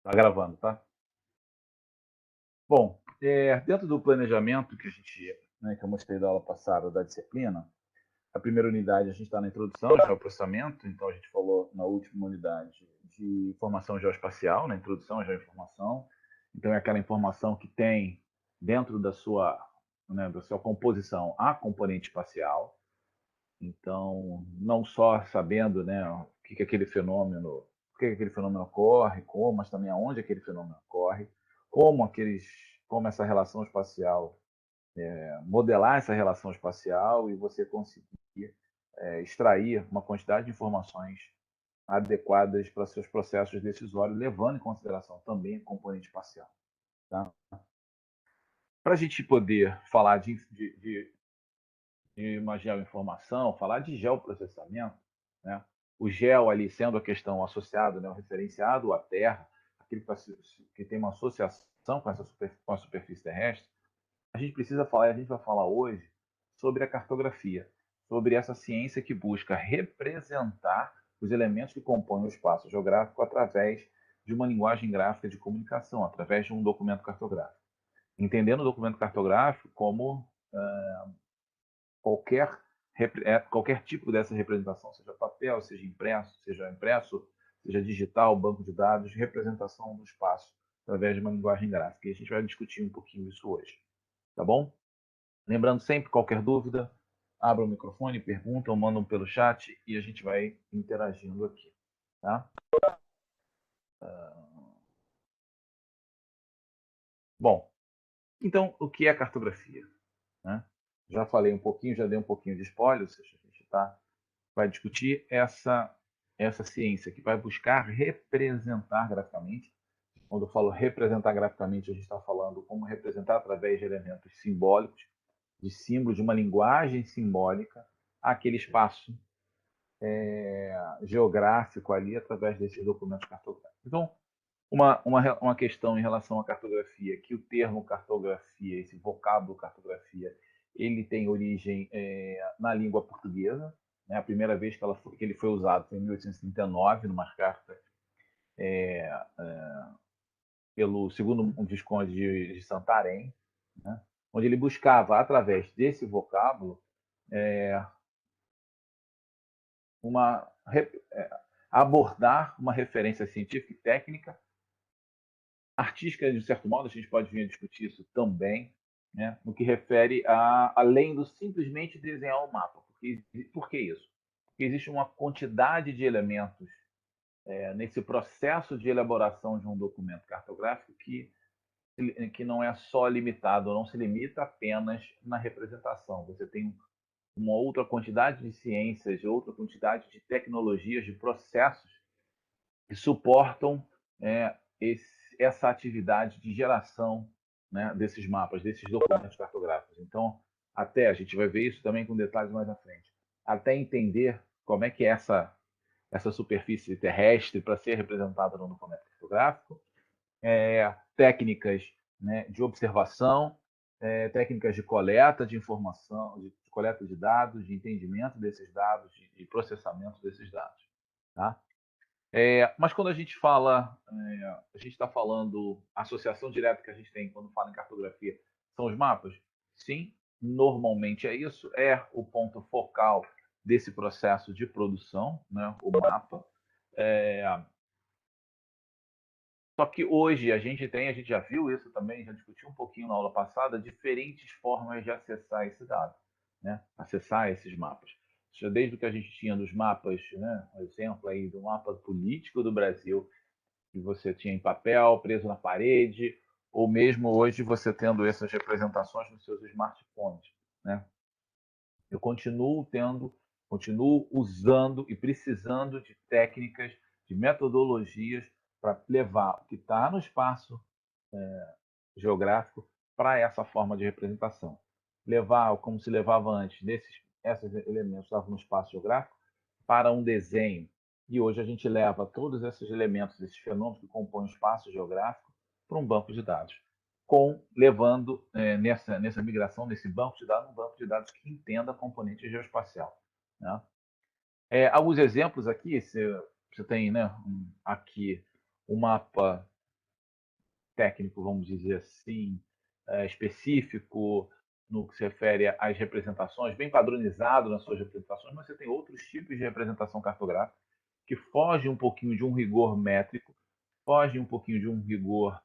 Tá gravando, tá? Bom, dentro do planejamento que a gente, né, que eu mostrei da aula passada da disciplina, a primeira unidade a gente está na introdução, já é o processamento, então a gente falou na última unidade de informação geoespacial, na introdução à geoinformação. Então é aquela informação que tem dentro da sua composição a componente espacial. Então, não só sabendo, né, o que aquele fenômeno, por que aquele fenômeno ocorre, como, mas também aonde aquele fenômeno ocorre, como como essa relação espacial, modelar essa relação espacial e você conseguir extrair uma quantidade de informações adequadas para seus processos decisórios, levando em consideração também a componente espacial. Tá? Para a gente poder falar de uma geoinformação, falar de geoprocessamento, né? O geo ali sendo a questão associada, né, o referenciado à Terra, aquele que tem uma associação com a superfície terrestre, a gente precisa falar, e a gente vai falar hoje, sobre a cartografia, sobre essa ciência que busca representar os elementos que compõem o espaço geográfico através de uma linguagem gráfica de comunicação, através de um documento cartográfico. Entendendo o documento cartográfico como qualquer, qualquer tipo dessa representação, seja papel, seja impresso, seja digital, banco de dados, representação do espaço através de uma linguagem gráfica. E a gente vai discutir um pouquinho isso hoje, tá bom? Lembrando sempre, qualquer dúvida, abra o microfone, perguntam, mandam pelo chat e a gente vai interagindo aqui, tá? Bom, então, o que é cartografia? Né? Já falei um pouquinho, já dei um pouquinho de spoiler, ou seja, a gente vai discutir essa ciência que vai buscar representar graficamente. Quando eu falo representar graficamente, a gente está falando como representar através de elementos simbólicos, de símbolos, de uma linguagem simbólica, aquele espaço geográfico ali através desses documentos cartográficos. Então, uma questão em relação à cartografia, que o termo cartografia, esse vocábulo cartografia, ele tem origem na língua portuguesa. Né? A primeira vez que ele foi usado foi em 1839, numa carta pelo segundo Visconde de Santarém, né? Onde ele buscava, através desse vocábulo, uma, abordar uma referência científica e técnica artística, de certo modo, a gente pode vir a discutir isso também, né, no que refere a além do simplesmente desenhar o mapa. Por que isso? Porque existe uma quantidade de elementos nesse processo de elaboração de um documento cartográfico que não é só limitado, não se limita apenas na representação. Você tem uma outra quantidade de ciências, outra quantidade de tecnologias, de processos que suportam essa atividade de geração, né, desses mapas, desses documentos cartográficos. Então, até a gente vai ver isso também com detalhes mais à frente, até entender como é que é essa superfície terrestre para ser representada no documento cartográfico, técnicas, né, de observação, técnicas de coleta de informação, de coleta de dados, de entendimento desses dados, de processamento desses dados. Tá? Mas quando a gente fala, a gente está falando, a associação direta que a gente tem quando fala em cartografia são os mapas? Sim, normalmente é isso, é o ponto focal desse processo de produção, né, o mapa. Só que hoje a gente já viu isso também, já discutiu um pouquinho na aula passada, diferentes formas de acessar esse dado, né? Acessar esses mapas. Desde o que a gente tinha dos mapas, né? Um exemplo aí do mapa político do Brasil, que você tinha em papel, preso na parede, ou mesmo hoje você tendo essas representações nos seus smartphones, né? Eu continuo usando e precisando de técnicas, de metodologias para levar o que está no espaço geográfico para essa forma de representação. Levar, como se levava antes, esses elementos estavam no espaço geográfico para um desenho. E hoje a gente leva todos esses elementos, esses fenômenos que compõem o espaço geográfico para um banco de dados, levando nessa migração, nesse banco de dados, um banco de dados que entenda a componente geoespacial. Né? Alguns exemplos aqui, você tem, né, aqui o mapa técnico, vamos dizer assim, específico no que se refere às representações, bem padronizado nas suas representações, mas você tem outros tipos de representação cartográfica que fogem um pouquinho de um rigor métrico, fogem um pouquinho de um rigor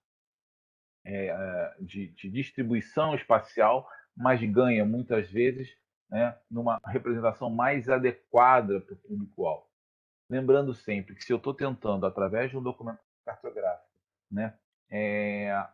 de distribuição espacial, mas ganha muitas vezes, né, numa representação mais adequada para o público-alvo. Lembrando sempre que se eu estou tentando, através de um documento cartográfico, né,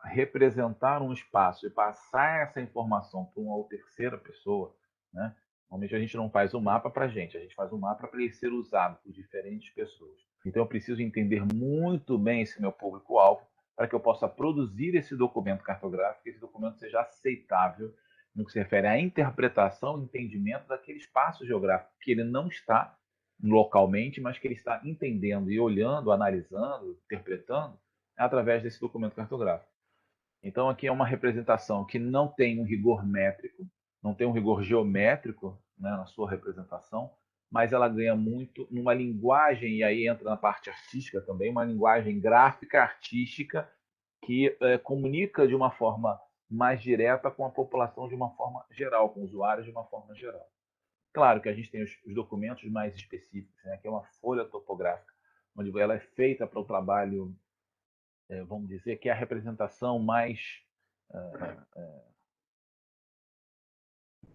representar um espaço e passar essa informação para uma ou terceira pessoa, né, normalmente a gente não faz o mapa para a gente faz o mapa para ele ser usado por diferentes pessoas. Então eu preciso entender muito bem esse meu público-alvo para que eu possa produzir esse documento cartográfico, e esse documento seja aceitável no que se refere à interpretação e entendimento daquele espaço geográfico que ele não está localmente, mas que ele está entendendo e olhando, analisando, interpretando através desse documento cartográfico. Então, aqui é uma representação que não tem um rigor métrico, não tem um rigor geométrico, né, na sua representação, mas ela ganha muito numa linguagem, e aí entra na parte artística também, uma linguagem gráfica, artística, que comunica de uma forma mais direta com a população de uma forma geral, com usuários de uma forma geral. Claro que a gente tem os documentos mais específicos, né, que é uma folha topográfica, onde ela é feita para o trabalho, vamos dizer, que é a representação mais,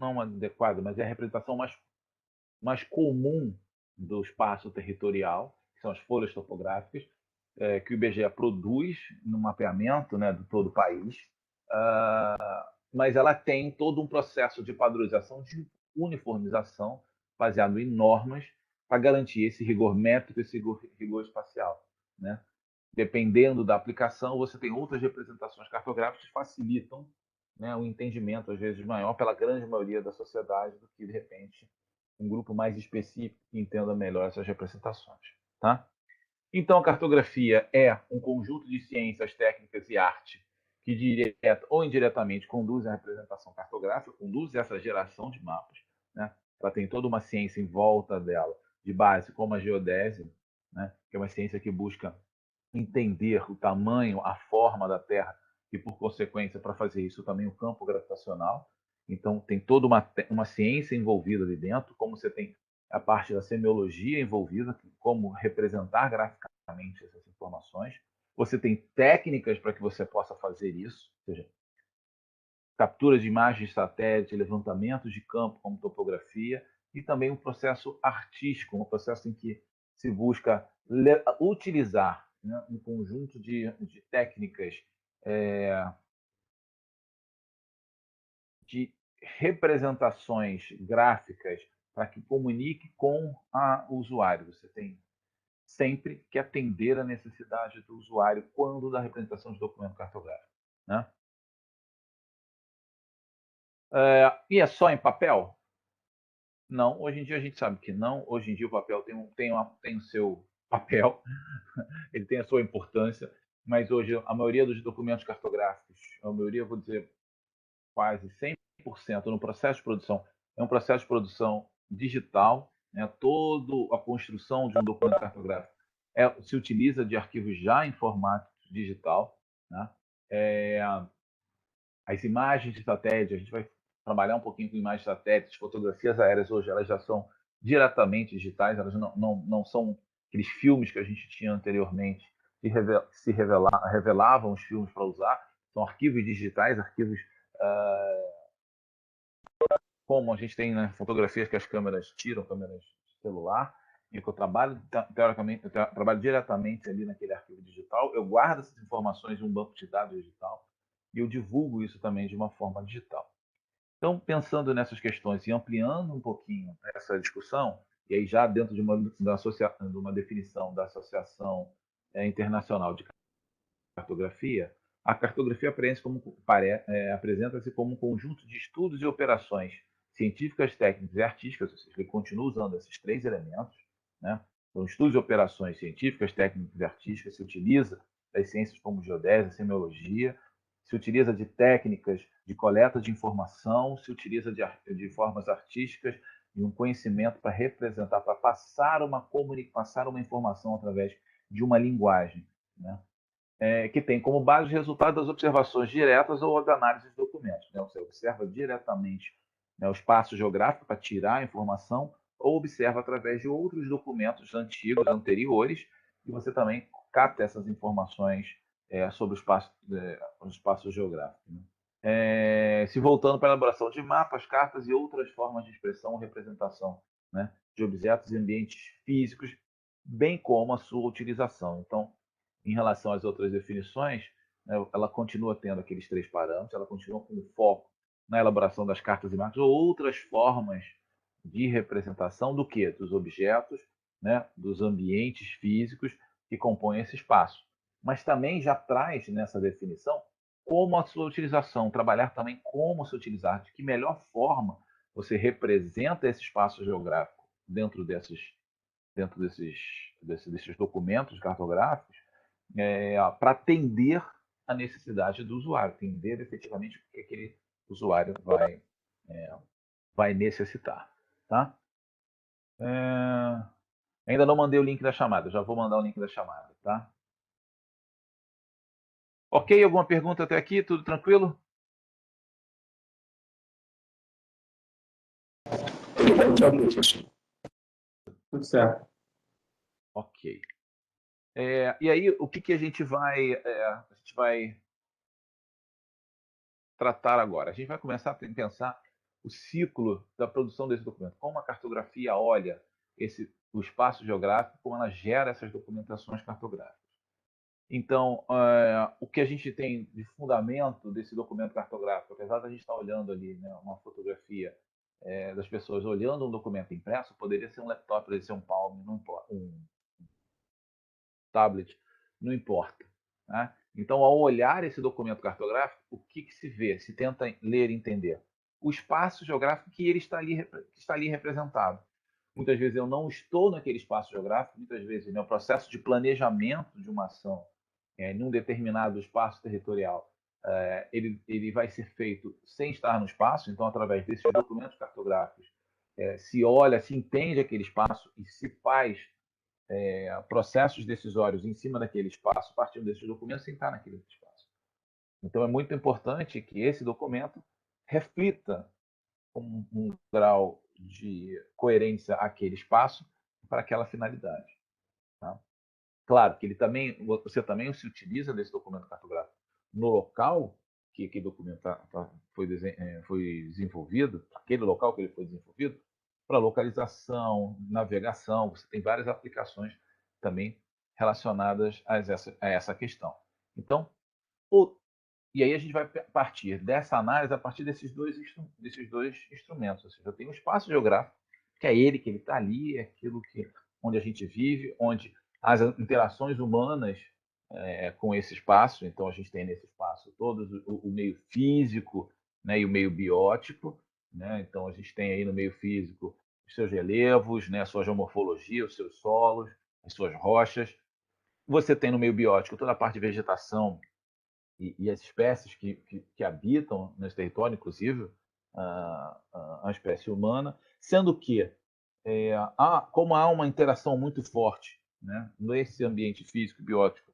não adequada, mas é a representação mais comum do espaço territorial, que são as folhas topográficas, que o IBGE produz no mapeamento, né, de todo o país, mas ela tem todo um processo de padronização, de uniformização, baseado em normas, para garantir esse rigor métrico, esse rigor espacial, né? Dependendo da aplicação, você tem outras representações cartográficas que facilitam, né, o entendimento, às vezes, maior pela grande maioria da sociedade do que, de repente, um grupo mais específico que entenda melhor essas representações. Tá? Então, a cartografia é um conjunto de ciências, técnicas e arte que, direta ou indiretamente, conduzem à representação cartográfica, conduzem a essa geração de mapas. Né? Ela tem toda uma ciência em volta dela, de base, como a geodésia, né? Que é uma ciência que busca entender o tamanho, a forma da Terra e, por consequência, para fazer isso também o campo gravitacional. Então, tem toda uma ciência envolvida ali dentro, como você tem a parte da semiologia envolvida, como representar graficamente essas informações. Você tem técnicas para que você possa fazer isso, ou seja, captura de imagens de satélite, levantamento de campo como topografia, e também um processo artístico, um processo em que se busca utilizar, né, um conjunto de técnicas, de representações gráficas para que comunique com o usuário. Você tem sempre que atender a necessidade do usuário quando da representação de documento cartográfico. Né? E é só em papel? Não, hoje em dia a gente sabe que não. Hoje em dia o papel tem o seu papel, ele tem a sua importância, mas hoje a maioria dos documentos cartográficos, a maioria, vou dizer, quase 100% no processo de produção, é um processo de produção digital, né? Toda a construção de um documento cartográfico se utiliza de arquivos já em formato digital. Né? É, as imagens de satélite, a gente vai trabalhar um pouquinho com imagens de satélites, fotografias aéreas hoje, elas já são diretamente digitais, elas não são aqueles filmes que a gente tinha anteriormente, que revelavam os filmes para usar, são arquivos digitais, arquivos como a gente tem, né, fotografias que as câmeras tiram, câmeras de celular, e que eu trabalho, teoricamente, eu trabalho diretamente ali naquele arquivo digital, eu guardo essas informações em um banco de dados digital e eu divulgo isso também de uma forma digital. Então, pensando nessas questões e ampliando um pouquinho essa discussão, e aí já dentro de uma definição da Associação Internacional de Cartografia, a cartografia apresenta-se como um conjunto de estudos e operações científicas, técnicas e artísticas, ou seja, ele continua usando esses três elementos. Né? Então, estudos e operações científicas, técnicas e artísticas, se utiliza das ciências como geodésia, semiologia, se utiliza de técnicas de coleta de informação, se utiliza de formas artísticas e um conhecimento para representar, para passar uma informação através de uma linguagem. Né? que tem como base os resultados das observações diretas ou da análise de documentos. Né? Você observa diretamente, né, o espaço geográfico para tirar a informação, ou observa através de outros documentos antigos, anteriores, e você também capta essas informações sobre o espaço geográfico. Né? Se voltando para a elaboração de mapas, cartas e outras formas de expressão ou representação, né, de objetos e ambientes físicos, bem como a sua utilização. Então, em relação às outras definições, né, ela continua tendo aqueles 3 parâmetros, ela continua com foco na elaboração das cartas e mapas ou outras formas de representação do que? Dos objetos, né, dos ambientes físicos que compõem esse espaço. Mas também já traz nessa definição como a sua utilização, trabalhar também como se utilizar, de que melhor forma você representa esse espaço geográfico dentro desses documentos cartográficos, para atender a necessidade do usuário, entender efetivamente o que aquele usuário vai necessitar. Tá? Ainda não mandei o link da chamada, já vou mandar o link da chamada. Tá? Ok? Alguma pergunta até aqui? Tudo tranquilo? Tudo certo. Ok. E aí, o que a gente vai tratar agora? A gente vai começar a pensar o ciclo da produção desse documento. Como a cartografia olha o espaço geográfico, como ela gera essas documentações cartográficas. Então, o que a gente tem de fundamento desse documento cartográfico, apesar da gente estar olhando ali, né, uma fotografia das pessoas olhando um documento impresso, poderia ser um laptop, poderia ser um Palm, não importa, um tablet, não importa. Né? Então, ao olhar esse documento cartográfico, o que se vê, se tenta ler e entender? O espaço geográfico que ele está ali representado. Muitas vezes eu não estou naquele espaço geográfico, muitas vezes, né, o processo de planejamento de uma ação em um determinado espaço territorial, ele vai ser feito sem estar no espaço, então, através desses documentos cartográficos, se olha, se entende aquele espaço e se faz processos decisórios em cima daquele espaço, partindo desses documentos, sem estar naquele espaço. Então, é muito importante que esse documento reflita um grau de coerência àquele espaço para aquela finalidade. Tá? Claro que você também se utiliza desse documento cartográfico no local que aquele documento foi desenvolvido, aquele local que ele foi desenvolvido, para localização, navegação, você tem várias aplicações também relacionadas a essa questão. Então, e aí a gente vai partir dessa análise a partir desses dois instrumentos. Ou seja, eu tenho um espaço geográfico, que é ele está ali, é aquilo onde a gente vive, onde as interações humanas com esse espaço. Então, a gente tem nesse espaço todo o meio físico, né, e o meio biótico. Né? Então, a gente tem aí no meio físico os seus relevos, né, a sua geomorfologia, os seus solos, as suas rochas. Você tem no meio biótico toda a parte de vegetação e as espécies que habitam nesse território, inclusive a espécie humana, sendo que, como há uma interação muito forte, né, nesse ambiente físico e biótico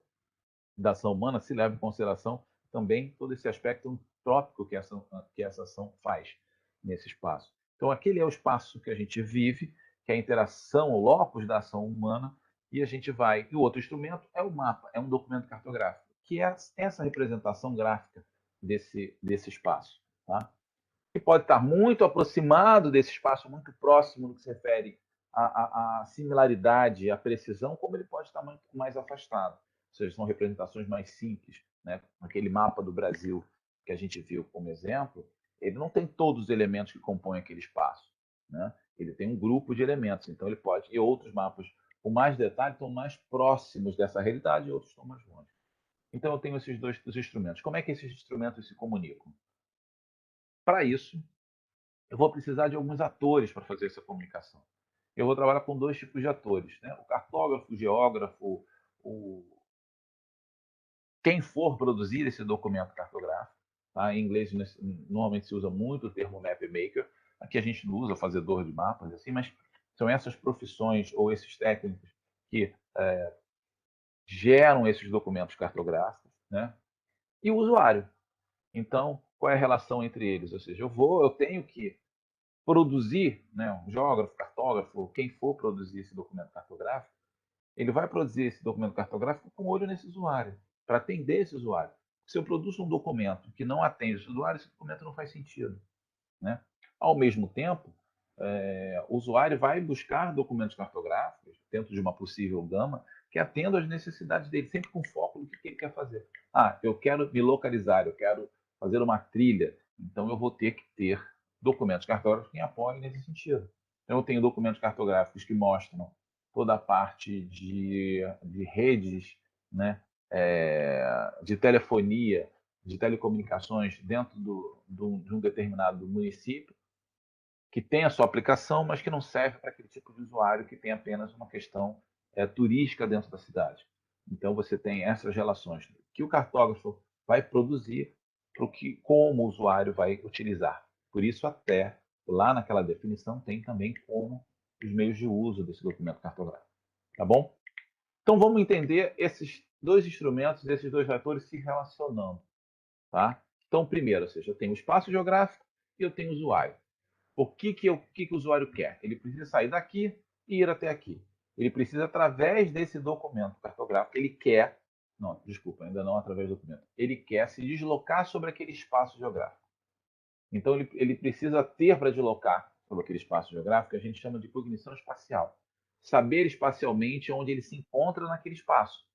da ação humana, se leva em consideração também todo esse aspecto antrópico que essa ação faz nesse espaço. Então, aquele é o espaço que a gente vive, que é a interação, o locus da ação humana, e a gente vai. E o outro instrumento é o mapa, é um documento cartográfico, que é essa representação gráfica desse espaço. Tá? Que pode estar muito aproximado desse espaço, muito próximo no que se refere à similaridade, à precisão, como ele pode estar muito mais afastado. Ou seja, são representações mais simples. Né? Aquele mapa do Brasil que a gente viu como exemplo, ele não tem todos os elementos que compõem aquele espaço. Né? Ele tem um grupo de elementos, então ele pode. E outros mapas com mais detalhe estão mais próximos dessa realidade e outros estão mais longe. Então eu tenho esses dois instrumentos. Como é que esses instrumentos se comunicam? Para isso, eu vou precisar de alguns atores para fazer essa comunicação. Eu vou trabalhar com 2 tipos de atores, né? O cartógrafo, o geógrafo, quem for produzir esse documento cartográfico. Tá? Em inglês, normalmente se usa muito o termo map maker. Aqui a gente não usa fazedor de mapas, assim, mas são essas profissões ou esses técnicos que geram esses documentos cartográficos, né? E o usuário. Então, qual é a relação entre eles? Ou seja, eu tenho que produzir, né, um geógrafo, cartógrafo, quem for produzir esse documento cartográfico, ele vai produzir esse documento cartográfico com olho nesse usuário, para atender esse usuário. Se eu produzo um documento que não atende esse usuário, esse documento não faz sentido, né? Ao mesmo tempo, o usuário vai buscar documentos cartográficos dentro de uma possível gama que atendam às necessidades dele, sempre com foco no que ele quer fazer. Ah, eu quero me localizar, eu quero fazer uma trilha, então eu vou ter que ter documentos cartográficos que apoiem nesse sentido. Então, eu tenho documentos cartográficos que mostram toda a parte de redes, né, de telefonia, de telecomunicações dentro de um determinado município, que tem a sua aplicação, mas que não serve para aquele tipo de usuário que tem apenas uma questão turística dentro da cidade. Então, você tem essas relações que o cartógrafo vai produzir para o que como o usuário vai utilizar. Por isso, até lá naquela definição tem também como os meios de uso desse documento cartográfico. Tá bom? Então, vamos entender esses dois instrumentos, esses dois vetores se relacionando. Tá? Então, primeiro, ou seja, eu tenho o espaço geográfico e eu tenho o usuário. O que o usuário quer? Ele precisa sair daqui e ir até aqui. Ele precisa, através desse documento cartográfico, ele quer, não, desculpa, ainda não através do documento, ele quer se deslocar sobre aquele espaço geográfico. Então, ele precisa ter para deslocar sobre aquele espaço geográfico, que a gente chama de cognição espacial. Saber espacialmente onde ele se encontra naquele espaço.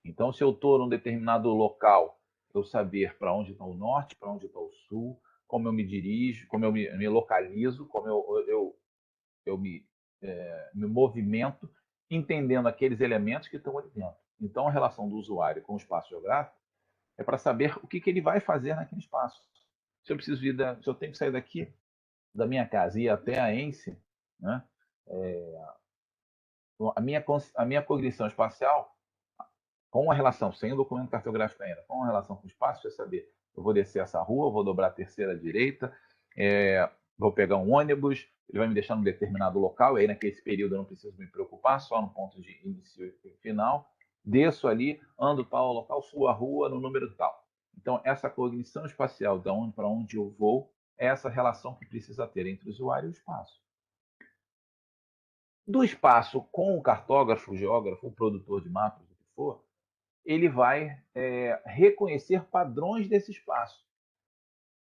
Então, se eu estou num determinado local, eu saber para onde está o norte, para onde está o sul, como eu me dirijo, como eu me localizo, como eu me movimento, entendendo aqueles elementos que estão ali dentro. Então, a relação do usuário com o espaço geográfico é para saber o que ele vai fazer naquele espaço. Se eu preciso se eu tenho que sair daqui da minha casa e ir até a ENSE, né? A minha cognição espacial, com a relação, sem o documento cartográfico ainda, com a relação com o espaço, é saber, eu vou descer essa rua, vou dobrar a terceira direita, vou pegar um ônibus, ele vai me deixar num determinado local, e aí naquele período eu não preciso me preocupar, só no ponto de início e final, desço ali, ando tal local, subo a rua no número tal. Então, essa cognição espacial de onde para onde eu vou, é essa relação que precisa ter entre o usuário e o espaço. Do espaço com o cartógrafo, o geógrafo, o produtor de mapas, o que for, ele vai reconhecer padrões desse espaço.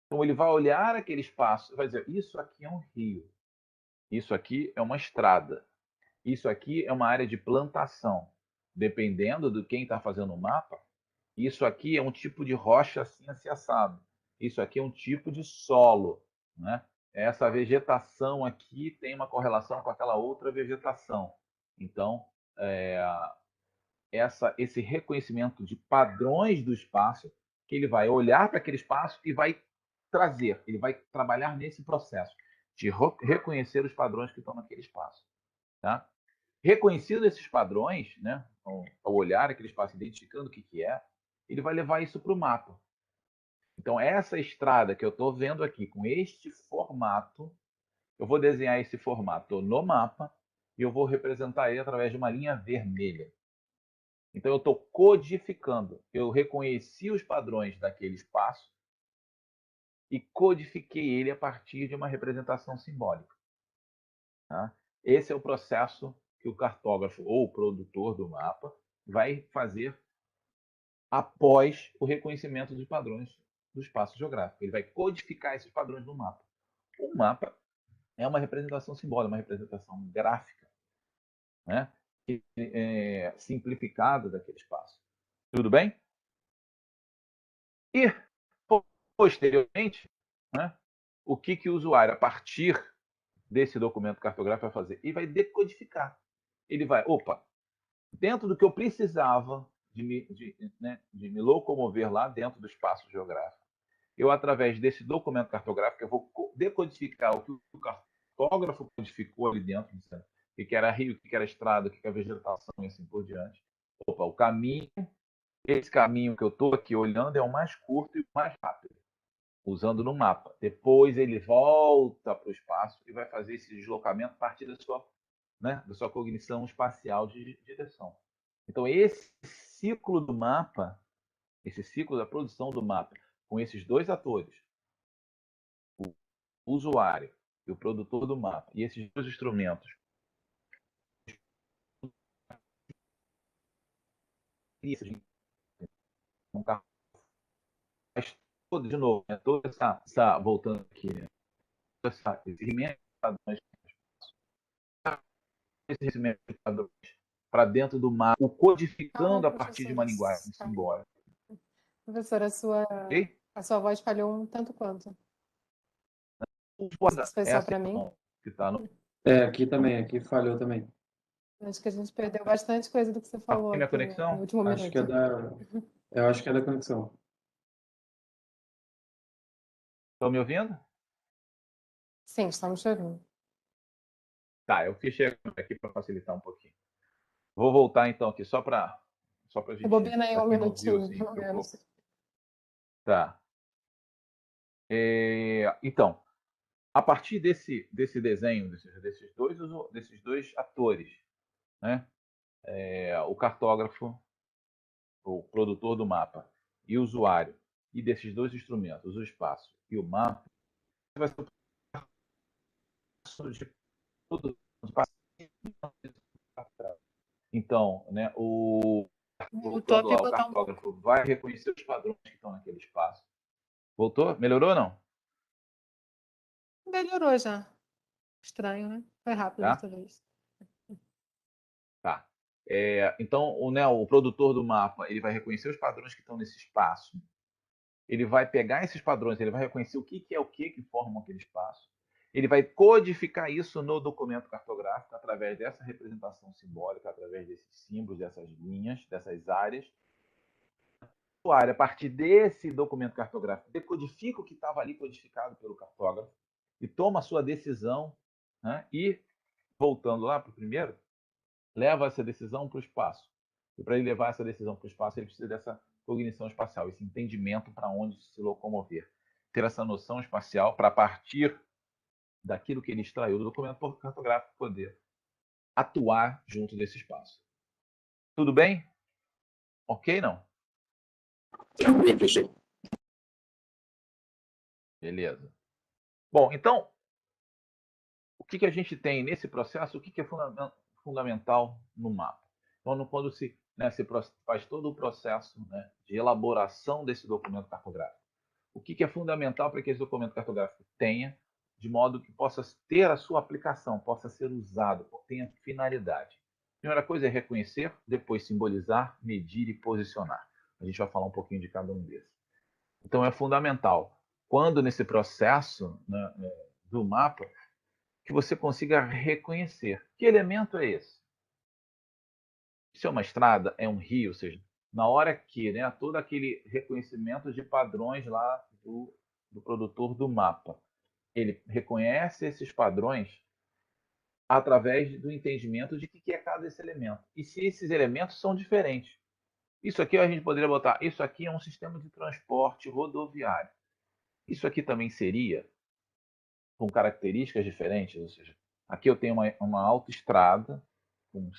Então, ele vai olhar aquele espaço e vai dizer: isso aqui é um rio, isso aqui é uma estrada, isso aqui é uma área de plantação. Dependendo de quem está fazendo o mapa, isso aqui é um tipo de rocha assim, assim assado. Isso aqui é um tipo de solo. Né? Essa vegetação aqui tem uma correlação com aquela outra vegetação. Então, esse reconhecimento de padrões do espaço, que ele vai olhar para aquele espaço e vai trazer, ele vai trabalhar nesse processo de reconhecer os padrões que estão naquele espaço. Tá? Reconhecido esses padrões, né, ao olhar aquele espaço, identificando o que é, ele vai levar isso para o mapa. Então, essa estrada que eu estou vendo aqui, com este formato, eu vou desenhar esse formato no mapa e eu vou representar ele através de uma linha vermelha. Então, eu estou codificando. Eu reconheci os padrões daquele espaço e codifiquei ele a partir de uma representação simbólica. Tá? Esse é o processo que o cartógrafo ou o produtor do mapa vai fazer após o reconhecimento dos padrões do espaço geográfico. Ele vai codificar esses padrões no mapa. O mapa é uma representação simbólica, uma representação gráfica, né? Simplificada daquele espaço. Tudo bem? E, posteriormente, né, o que o usuário, a partir desse documento cartográfico, vai fazer? Ele vai decodificar. Ele vai, dentro do que eu precisava de me locomover lá dentro do espaço geográfico, eu, através desse documento cartográfico, eu vou decodificar o que o cartógrafo codificou ali dentro, o que era rio, o que era estrada, o que era vegetação e assim por diante. O caminho, esse caminho que eu estou aqui olhando é o mais curto e o mais rápido, usando no mapa. Depois ele volta para o espaço e vai fazer esse deslocamento a partir da sua cognição espacial de direção. Então, esse ciclo do mapa, esse ciclo da produção do mapa, com esses dois atores, o usuário e o produtor do mapa, e esses dois instrumentos, um carro faz todo de novo, né? Toda essa voltando aqui, né? Esse para dentro do mapa, Calma, codificando a partir de professora. uma linguagem Calma. simbólica. Professora, Ok? a sua voz falhou um tanto quanto. Não sei se foi só Essa para mim. que está no. Aqui também, aqui falhou também. Acho que a gente perdeu bastante coisa do que você falou Minha aqui no conexão? último Acho que é minuto. eu acho que é da conexão. Estão me ouvindo? Sim, estamos te ouvindo. Tá, eu fechei aqui para facilitar um pouquinho. Vou voltar então aqui só para a gente. Rebobina aí um Quem não viu, minutinho, assim, pelo menos. Tá. Então, a partir desse desenho, desses dois atores, né? O cartógrafo, o produtor do mapa e o usuário, e desses dois instrumentos, o espaço e o mapa, vai ser o processo de produção. Então, né, Voltou a voltando lá, o picotar um pouco. cartógrafo vai reconhecer os padrões que estão naquele espaço. Voltou? Melhorou ou não? Melhorou já. Estranho, né? Foi rápido Tá? dessa vez. Tá. Então, o produtor do mapa ele vai reconhecer os padrões que estão nesse espaço. Ele vai pegar esses padrões, ele vai reconhecer o que é o que formam aquele espaço. Ele vai codificar isso no documento cartográfico através dessa representação simbólica, através desses símbolos, dessas linhas, dessas áreas. O usuário, a partir desse documento cartográfico, decodifica o que estava ali codificado pelo cartógrafo e toma a sua decisão, né? E, voltando lá para o primeiro, leva essa decisão para o espaço. E para ele levar essa decisão para o espaço, ele precisa dessa cognição espacial, esse entendimento para onde se locomover. Ter essa noção espacial para, a partir daquilo que ele extraiu do documento cartográfico, poder atuar junto desse espaço. Tudo bem? Ok, não? Beleza. Bom, então, o que a gente tem nesse processo? O que é fundamental no mapa? Então, quando se faz todo o processo, né, de elaboração desse documento cartográfico, o que é fundamental para que esse documento cartográfico tenha, de modo que possa ter a sua aplicação, possa ser usado, tenha finalidade? A primeira coisa é reconhecer, depois simbolizar, medir e posicionar. A gente vai falar um pouquinho de cada um desses. Então, é fundamental, quando nesse processo, né, do mapa, que você consiga reconhecer. Que elemento é esse? Se é uma estrada, é um rio, ou seja, na hora que, né, todo aquele reconhecimento de padrões lá do produtor do mapa, ele reconhece esses padrões através do entendimento de que é cada esse elemento. E se esses elementos são diferentes. Isso aqui a gente poderia botar, isso aqui é um sistema de transporte rodoviário. Isso aqui também seria com características diferentes, ou seja, aqui eu tenho uma autoestrada com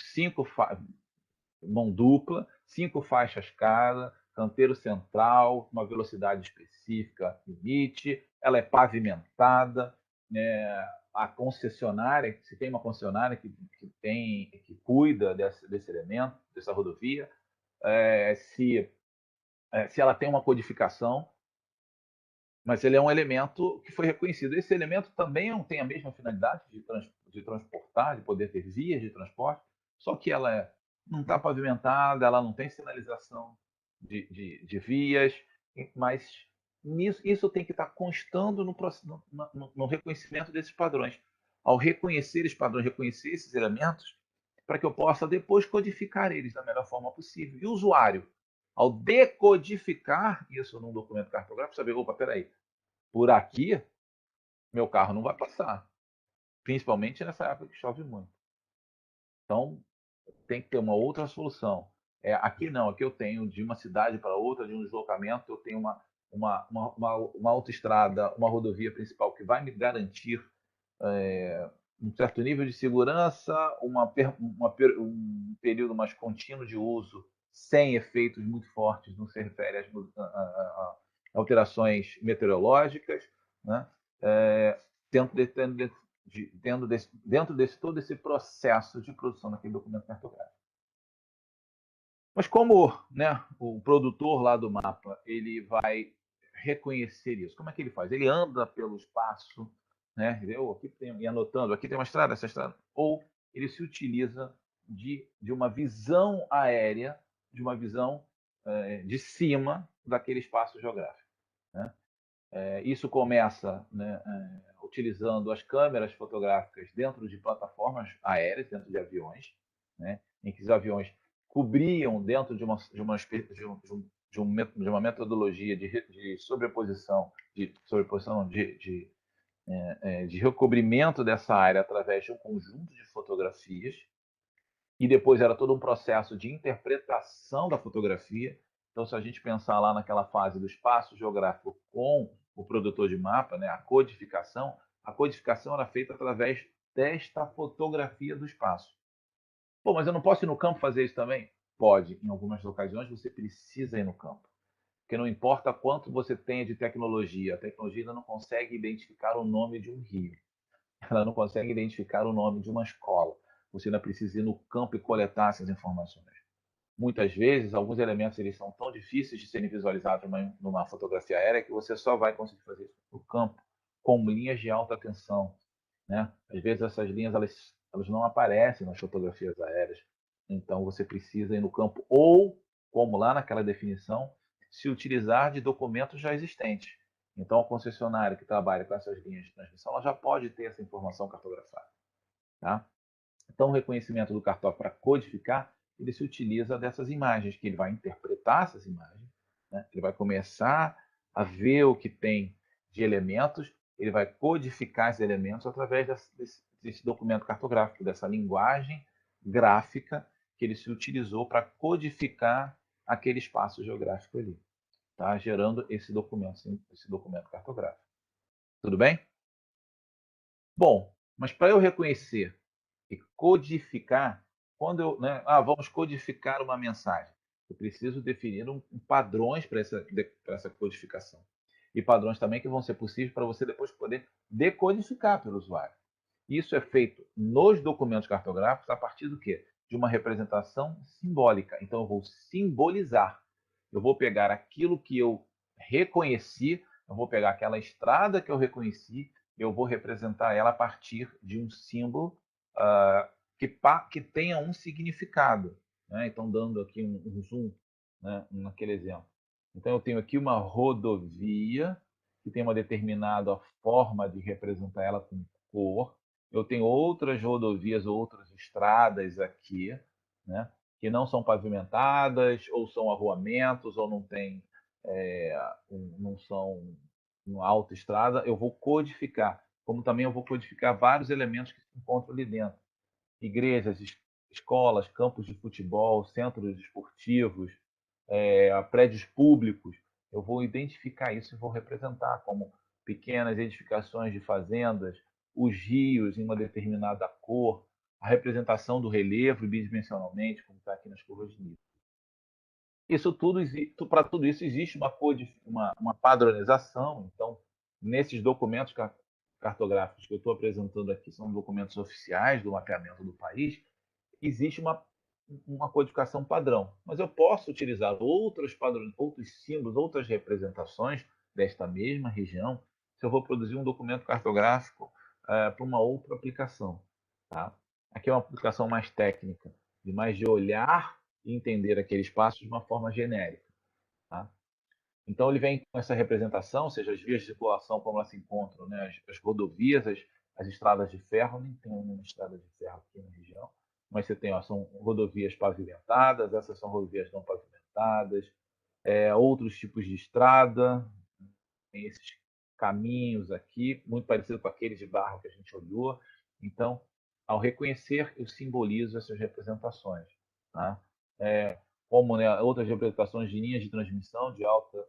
mão dupla, 5 faixas cada, canteiro central, uma velocidade específica, limite, ela é pavimentada, né? A concessionária, se tem uma concessionária que cuida desse elemento, dessa rodovia, se ela tem uma codificação, mas ele é um elemento que foi reconhecido. Esse elemento também tem a mesma finalidade de transportar, de poder ter vias de transporte, só que ela não está pavimentada, ela não tem sinalização de vias, mas isso tem que estar constando no reconhecimento desses padrões. Ao reconhecer esses padrões, reconhecer esses elementos, para que eu possa depois codificar eles da melhor forma possível. E o usuário, ao decodificar isso num documento cartográfico, saber, opa, peraí, por aqui meu carro não vai passar, principalmente nessa época que chove muito. Então, tem que ter uma outra solução. Aqui não, aqui eu tenho de uma cidade para outra, de um deslocamento, eu tenho uma autoestrada, uma rodovia principal que vai me garantir um certo nível de segurança, um período mais contínuo de uso, sem efeitos muito fortes no que se refere a alterações meteorológicas, né? Dentro desse todo esse processo de produção daquele documento cartográfico. Mas como, né, o produtor lá do mapa ele vai reconhecer isso? Como é que ele faz? Ele anda pelo espaço, né? Aqui tem, e anotando, aqui tem uma estrada, essa estrada. Ou ele se utiliza de uma visão aérea, de uma visão de cima daquele espaço geográfico, né? Isso começa, né, utilizando as câmeras fotográficas dentro de plataformas aéreas, dentro de aviões, né, em que os aviões cobriam dentro de uma metodologia de sobreposição, de recobrimento dessa área através de um conjunto de fotografias, e depois era todo um processo de interpretação da fotografia. Então, se a gente pensar lá naquela fase do espaço geográfico com o produtor de mapa, né, a codificação era feita através desta fotografia do espaço. Pô, mas eu não posso ir no campo fazer isso também? Pode. Em algumas ocasiões você precisa ir no campo. Porque não importa quanto você tenha de tecnologia, a tecnologia ainda não consegue identificar o nome de um rio. Ela não consegue identificar o nome de uma escola. Você ainda precisa ir no campo e coletar essas informações. Muitas vezes, alguns elementos eles são tão difíceis de serem visualizados numa fotografia aérea que você só vai conseguir fazer isso no campo, com linhas de alta tensão, né? Às vezes essas linhas elas não aparecem nas fotografias aéreas, então você precisa ir no campo ou, como lá naquela definição, se utilizar de documentos já existentes. Então, a concessionária que trabalha com essas linhas de transmissão, ela já pode ter essa informação cartografada, tá? Então, o reconhecimento do cartógrafo para codificar, ele se utiliza dessas imagens, que ele vai interpretar essas imagens, né? Ele vai começar a ver o que tem de elementos, ele vai codificar esses elementos através desse documento cartográfico, dessa linguagem gráfica que ele se utilizou para codificar aquele espaço geográfico ali, tá? Gerando esse documento cartográfico. Tudo bem? Bom, mas para eu reconhecer e codificar, quando eu, né, vamos codificar uma mensagem, eu preciso definir padrões para essa codificação. E padrões também que vão ser possíveis para você depois poder decodificar pelo usuário. Isso é feito nos documentos cartográficos a partir do quê? De uma representação simbólica. Então, eu vou simbolizar. Eu vou pegar aquilo que eu reconheci, eu vou pegar aquela estrada que eu reconheci, eu vou representar ela a partir de um símbolo que tenha um significado, né? Então, dando aqui um zoom, né, naquele exemplo. Então, eu tenho aqui uma rodovia que tem uma determinada forma de representar ela com cor. Eu tenho outras rodovias, outras estradas aqui, né, que não são pavimentadas, ou são arruamentos, ou não tem, não são uma autoestrada. Eu vou codificar, como também eu vou codificar vários elementos que se encontram ali dentro. Igrejas, escolas, campos de futebol, centros esportivos, prédios públicos. Eu vou identificar isso e vou representar como pequenas edificações de fazendas, os rios em uma determinada cor, a representação do relevo bidimensionalmente, como está aqui nas curvas de nível. Isso tudo, para tudo isso existe uma padronização. Então, nesses documentos cartográficos que eu estou apresentando aqui, são documentos oficiais do mapeamento do país, existe uma codificação padrão. Mas eu posso utilizar outros padrões, outros símbolos, outras representações desta mesma região, se eu vou produzir um documento cartográfico para uma outra aplicação. Tá? Aqui é uma aplicação mais técnica, de olhar e entender aquele espaço de uma forma genérica. Tá? Então, ele vem com essa representação, ou seja, as vias de circulação, como elas se encontram, né? As rodovias, as estradas de ferro, nem tem nenhuma estrada de ferro aqui na região, mas você tem, são rodovias pavimentadas, essas são rodovias não pavimentadas, outros tipos de estrada, tem esses caminhos aqui, muito parecido com aqueles de barro que a gente olhou. Então, ao reconhecer, eu simbolizo essas representações. Tá? Como, né, outras representações de linhas de transmissão de alta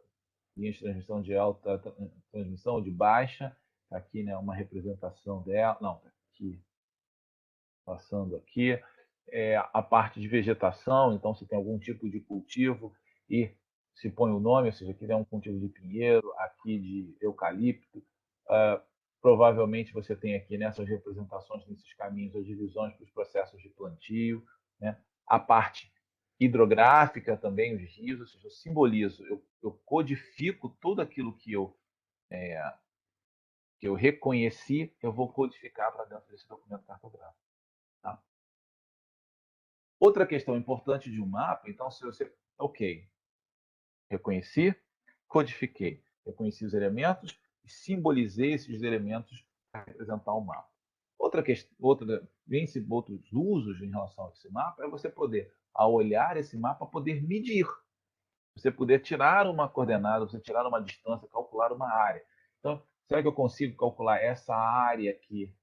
transmissão ou de baixa. Aqui, né, uma representação dela. Não, aqui Passando aqui. A parte de vegetação, então se tem algum tipo de cultivo e se põe o nome, ou seja, aqui é um cultivo de pinheiro, aqui de eucalipto. Provavelmente você tem aqui nessas representações, nesses caminhos, as divisões para os processos de plantio, né? A parte hidrográfica também, os rios, ou seja, eu simbolizo, eu codifico tudo aquilo que eu reconheci, eu vou codificar para dentro desse documento cartográfico. Tá? Outra questão importante de um mapa, então, se você... Ok, reconheci, codifiquei, reconheci os elementos e simbolizei esses elementos para representar o mapa. Outros usos em relação a esse mapa é você poder, ao olhar esse mapa, poder medir. Você poder tirar uma coordenada, você tirar uma distância, calcular uma área. Então, será que eu consigo calcular essa área aqui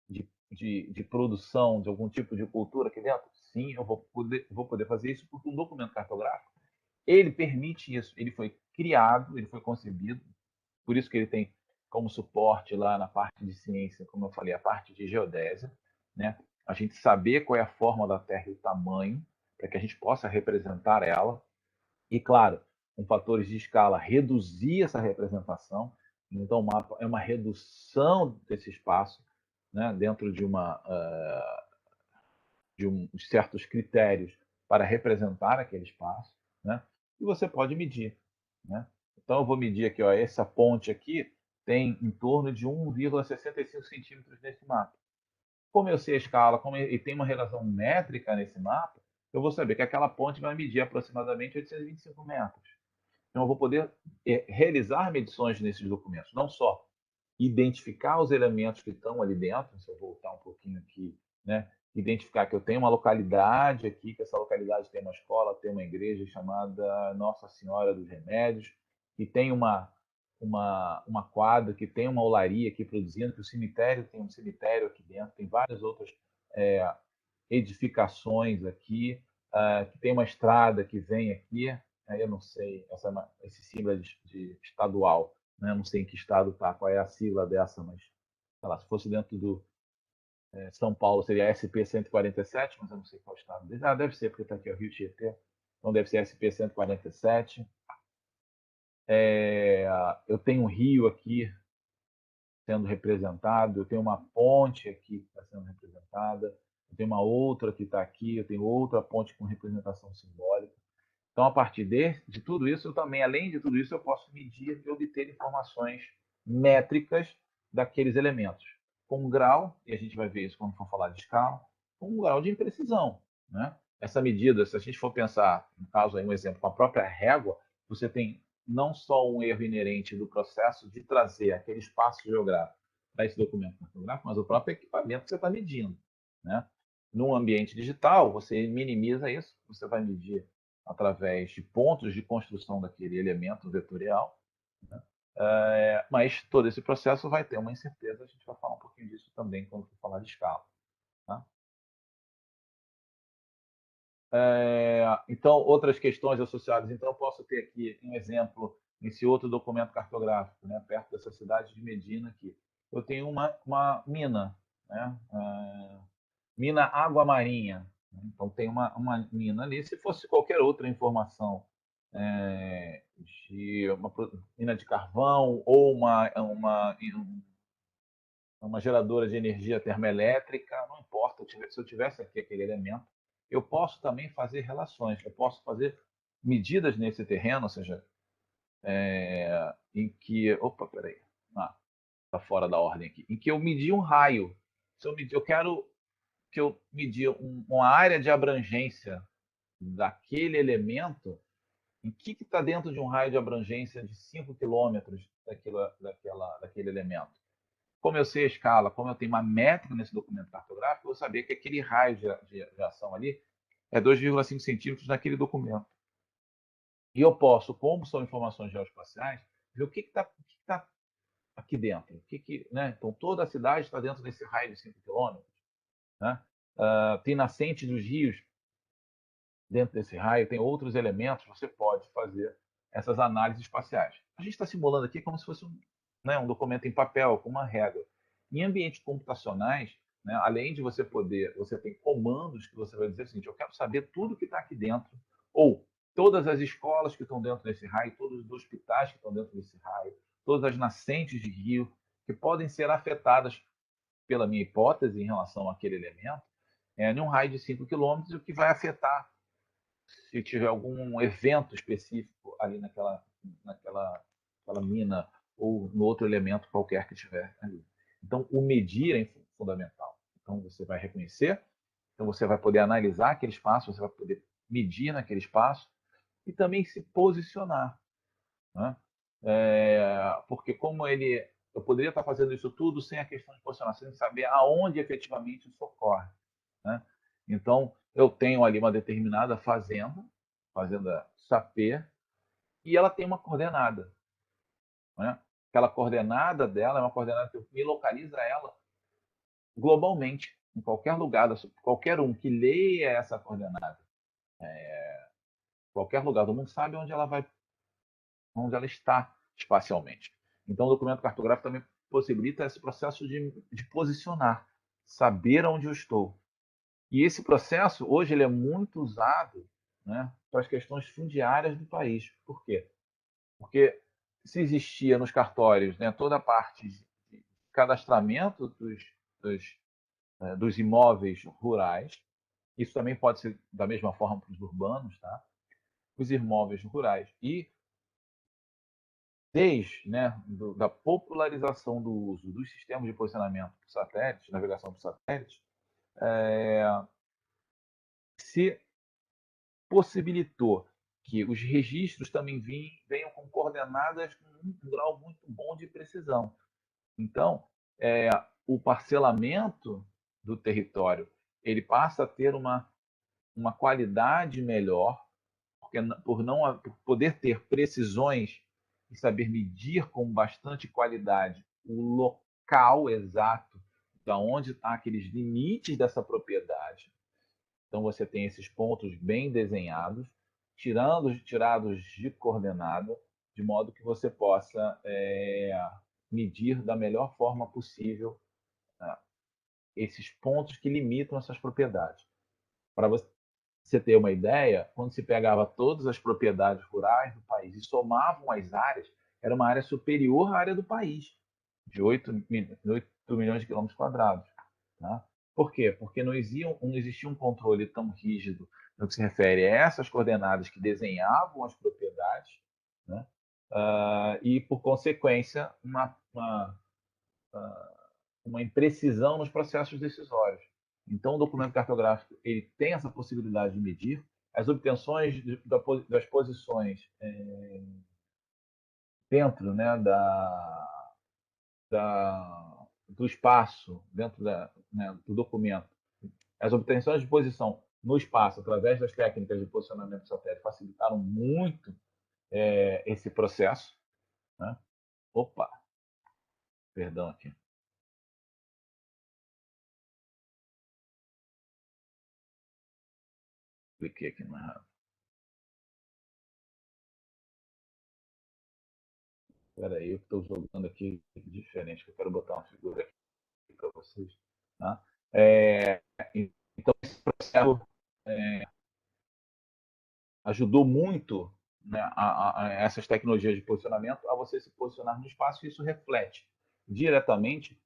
de produção de algum tipo de cultura aqui dentro? Sim, eu vou poder fazer isso porque um documento cartográfico ele permite isso. Ele foi criado, ele foi concebido, por isso que ele tem como suporte lá na parte de ciência, como eu falei, a parte de geodésia, né? A gente saber qual é a forma da Terra e o tamanho, para que a gente possa representar ela. E, claro, com fatores de escala, reduzir essa representação. Então, o mapa é uma redução desse espaço, né, dentro de de certos critérios para representar aquele espaço, né? E você pode medir, né? Então, eu vou medir aqui, ó, essa ponte aqui tem em torno de 1,65 centímetros nesse mapa. Como eu sei a escala, e tem uma relação métrica nesse mapa, eu vou saber que aquela ponte vai medir aproximadamente 825 metros. Então, eu vou poder realizar medições nesses documentos, não só identificar os elementos que estão ali dentro, se eu voltar um pouquinho aqui, né? Identificar que eu tenho uma localidade aqui, que essa localidade tem uma escola, tem uma igreja chamada Nossa Senhora dos Remédios, que tem uma quadra, que tem uma olaria aqui produzindo, que o cemitério tem um cemitério aqui dentro, tem várias outras edificações aqui, que tem uma estrada que vem aqui, eu não sei, esse símbolo de estadual, né? Não sei em que estado está, qual é a sigla dessa, mas sei lá, se fosse dentro do São Paulo seria SP-147, mas eu não sei qual estado. Deve ser, porque está aqui o Rio Tietê, então deve ser SP-147. Eu tenho um rio aqui sendo representado, eu tenho uma ponte aqui que está sendo representada, eu tenho uma outra que está aqui, eu tenho outra ponte com representação simbólica. Então, a partir de tudo isso, eu também, além de tudo isso, eu posso medir e obter informações métricas daqueles elementos, com um grau, e a gente vai ver isso quando for falar de escala, com um grau de imprecisão, né? Essa medida, se a gente for pensar, no caso aí, um exemplo, com a própria régua, você tem não só um erro inerente do processo de trazer aquele espaço geográfico para esse documento cartográfico, mas o próprio equipamento que você está medindo, né? Num ambiente digital, você minimiza isso, você vai medir através de pontos de construção daquele elemento vetorial, né? Mas todo esse processo vai ter uma incerteza, a gente vai falar um pouquinho disso também quando for falar de escala. Tá? Então, outras questões associadas. Então, eu posso ter aqui um exemplo nesse outro documento cartográfico, né, perto dessa cidade de Medina aqui. Eu tenho uma mina, né, mina água marinha. Então, tem uma mina ali. Se fosse qualquer outra informação de uma mina de carvão ou uma geradora de energia termoelétrica, não importa. Se eu tivesse aqui aquele elemento, eu posso também fazer relações. Eu posso fazer medidas nesse terreno, ou seja, em que... Opa, peraí. Está fora da ordem aqui. Em que eu medi um raio. Se eu quero que eu medir uma área de abrangência daquele elemento, em que está dentro de um raio de abrangência de 5 quilômetros daquele elemento? Como eu sei a escala, como eu tenho uma métrica nesse documento cartográfico, eu vou saber que aquele raio de ação ali é 2,5 centímetros naquele documento. E eu posso, como são informações geoespaciais, ver o que está aqui dentro. Né? Então, toda a cidade está dentro desse raio de 5 quilômetros. Né? Tem nascentes dos rios dentro desse raio, tem outros elementos, você pode fazer essas análises espaciais. A gente está simulando aqui como se fosse um documento em papel, com uma régua. Em ambientes computacionais, né? Além de você poder, você tem comandos que você vai dizer o seguinte: eu quero saber tudo que está aqui dentro, ou todas as escolas que estão dentro desse raio, todos os hospitais que estão dentro desse raio, todas as nascentes de rio que podem ser afetadas pela minha hipótese em relação àquele elemento, em um raio de 5 quilômetros, o que vai afetar se tiver algum evento específico ali naquela mina ou no outro elemento qualquer que tiver ali. Então, o medir é fundamental. Então, você vai reconhecer, então você vai poder analisar aquele espaço, você vai poder medir naquele espaço e também se posicionar, né? Porque como eu poderia estar fazendo isso tudo sem a questão de posicionar, sem saber aonde efetivamente isso ocorre, né? Então, eu tenho ali uma determinada fazenda sapê, e ela tem uma coordenada, né? Aquela coordenada dela é uma coordenada que me localiza ela globalmente, em qualquer lugar, qualquer um que leia essa coordenada, qualquer lugar do mundo sabe onde ela está espacialmente. Então, o documento cartográfico também possibilita esse processo de posicionar, saber onde eu estou. E esse processo, hoje, ele é muito usado, né, para as questões fundiárias do país. Por quê? Porque se existia nos cartórios, né, toda a parte de cadastramento dos imóveis rurais, isso também pode ser da mesma forma para os urbanos, tá? Os imóveis rurais. E desde, né, da popularização do uso dos sistemas de posicionamento por satélite, navegação por satélite, se possibilitou que os registros também venham com coordenadas com um grau muito bom de precisão. Então, o parcelamento do território ele passa a ter uma qualidade melhor, por poder ter precisões e saber medir com bastante qualidade o local exato da onde estão aqueles limites dessa propriedade. Então você tem esses pontos bem desenhados, tirados de coordenada, de modo que você possa medir da melhor forma possível, né, esses pontos que limitam essas propriedades. Para você ter uma ideia, quando se pegava todas as propriedades rurais do país e somavam as áreas, era uma área superior à área do país, de 8 milhões de quilômetros quadrados. Tá? Por quê? Porque não existia um controle tão rígido no que se refere a essas coordenadas que desenhavam as propriedades, né? E, por consequência, uma imprecisão nos processos decisórios. Então, o documento cartográfico ele tem essa possibilidade de medir as obtenções das posições dentro, né, do espaço, dentro né, do documento. As obtenções de posição no espaço, através das técnicas de posicionamento satélite, facilitaram muito esse processo. Né? Opa! Perdão aqui. Cliquei aqui no errado. Espera aí, eu estou jogando aqui diferente, que eu quero botar uma figura aqui para vocês. Tá? Então, esse processo ajudou muito, né, a essas tecnologias de posicionamento a você se posicionar no espaço, e isso reflete diretamente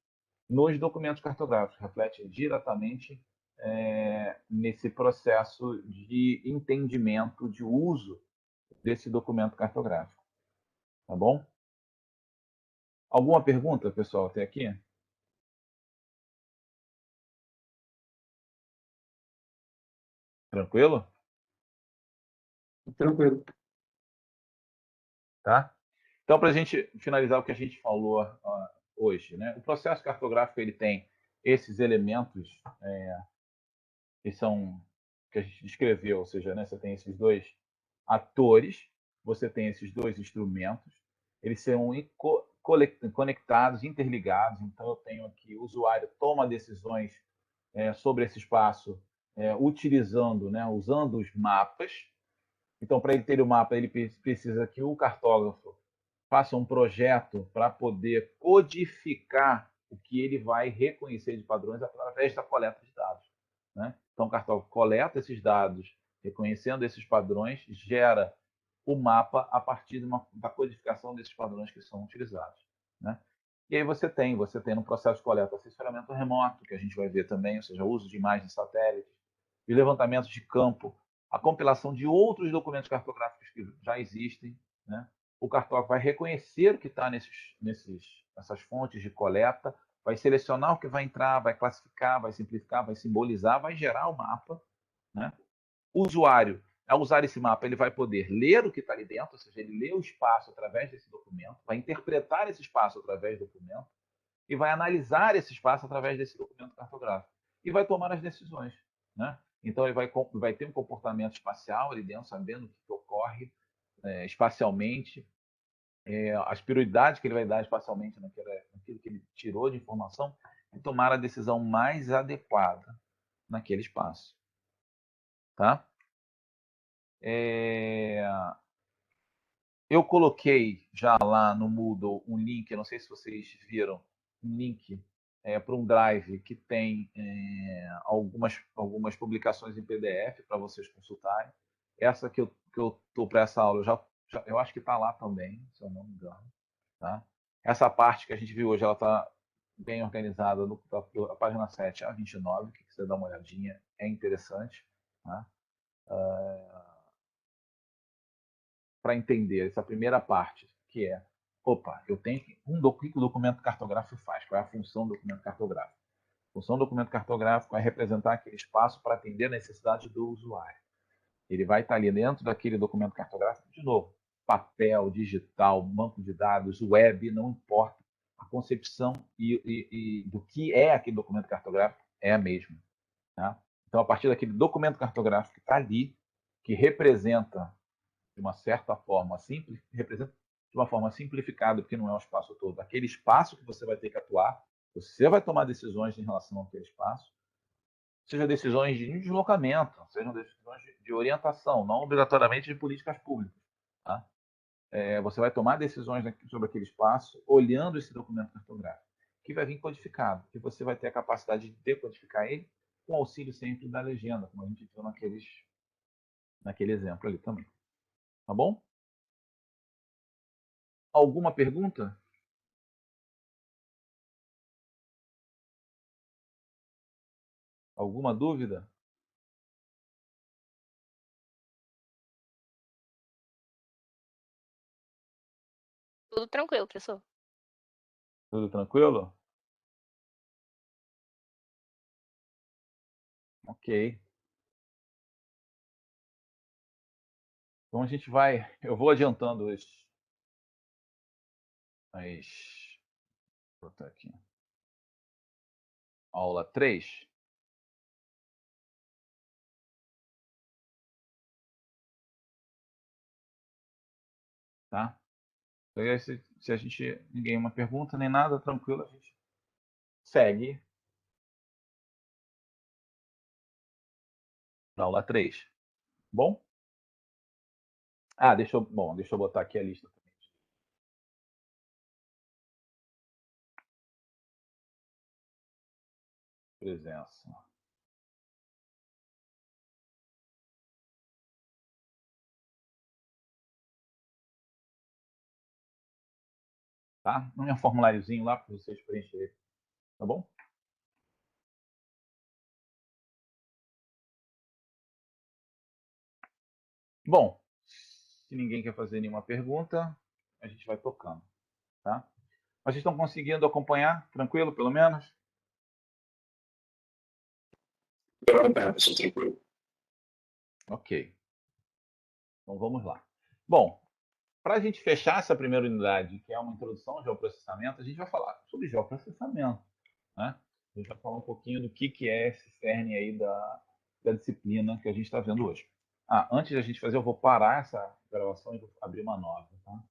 nos documentos cartográficos, reflete diretamente nesse processo de entendimento, de uso desse documento cartográfico. Tá bom? Alguma pergunta, pessoal, até aqui? Tranquilo? Tranquilo. Tá? Então, para a gente finalizar o que a gente falou hoje, né? O processo cartográfico ele tem esses elementos que a gente descreveu, ou seja, né, você tem esses dois atores, você tem esses dois instrumentos, eles são conectados, interligados. Então, eu tenho aqui o usuário toma decisões sobre esse espaço utilizando, né, usando os mapas. Então, para ele ter o mapa, ele precisa que o cartógrafo faça um projeto para poder codificar o o que ele vai reconhecer de padrões através da coleta de dados, né? Então, o cartógrafo coleta esses dados, reconhecendo esses padrões, gera o mapa a partir da codificação desses padrões que são utilizados, né? E aí você tem no processo de coleta assessoramento remoto, que a gente vai ver também, ou seja, o uso de imagens satélites, de levantamentos de campo, a compilação de outros documentos cartográficos que já existem, né? O cartógrafo vai reconhecer o que está nessas fontes de coleta, vai selecionar o que vai entrar, vai classificar, vai simplificar, vai simbolizar, vai gerar o mapa, né? O usuário, ao usar esse mapa, ele vai poder ler o que está ali dentro, ou seja, ele lê o espaço através desse documento, vai interpretar esse espaço através do documento e vai analisar esse espaço através desse documento cartográfico e vai tomar as decisões, né? Então, ele vai ter um comportamento espacial ali dentro, sabendo o que ocorre espacialmente, as prioridades que ele vai dar espacialmente naquilo que ele tirou de informação e tomar a decisão mais adequada naquele espaço. Tá? Eu coloquei já lá no Moodle um link, não sei se vocês viram, um link para um drive que tem algumas publicações em PDF para vocês consultarem. Essa que eu estou para essa aula, eu acho que está lá também, se eu não me engano. Tá? Essa parte que a gente viu hoje, ela está bem organizada da página 7 a 29, que você dá uma olhadinha, é interessante. Tá? Para entender essa primeira parte, que é, eu tenho o que o documento cartográfico faz, qual é a função do documento cartográfico. A função do documento cartográfico é representar aquele espaço para atender a necessidade do usuário. Ele vai estar ali dentro daquele documento cartográfico, de novo, papel, digital, banco de dados, web, não importa. A concepção e do que é aquele documento cartográfico é a mesma. Tá? Então, a partir daquele documento cartográfico que está ali, que representa de uma certa forma simples, representa de uma forma simplificada, porque não é um espaço todo, aquele espaço que você vai ter que atuar, você vai tomar decisões em relação àquele espaço, seja decisões de deslocamento, sejam decisões de orientação, não obrigatoriamente de políticas públicas. Tá? Você vai tomar decisões sobre aquele espaço olhando esse documento cartográfico, que vai vir codificado, e você vai ter a capacidade de decodificar ele com auxílio sempre da legenda, como a gente viu naquele exemplo ali também. Tá bom? Alguma pergunta? Alguma dúvida? Tudo tranquilo, professor. Tudo tranquilo? Ok. Então a gente vai. Eu vou adiantando vou botar aqui. Aula 3. Tá? Então, aí, se a gente. Ninguém uma pergunta nem nada, tranquilo, a gente segue na aula 3. Bom? Deixa eu botar aqui a lista também. Presença. Tá? No meu formuláriozinho lá para vocês preencherem. Tá bom? Bom, se ninguém quer fazer nenhuma pergunta, a gente vai tocando. Tá? Mas vocês estão conseguindo acompanhar? Tranquilo, pelo menos? Tranquilo. Ok. Então vamos lá. Bom, para a gente fechar essa primeira unidade, que é uma introdução ao geoprocessamento, a gente vai falar sobre geoprocessamento. Né? A gente vai falar um pouquinho do que é esse cerne aí da disciplina que a gente está vendo hoje. Antes da gente fazer, eu vou parar essa gravação e vou abrir uma nova. Tá?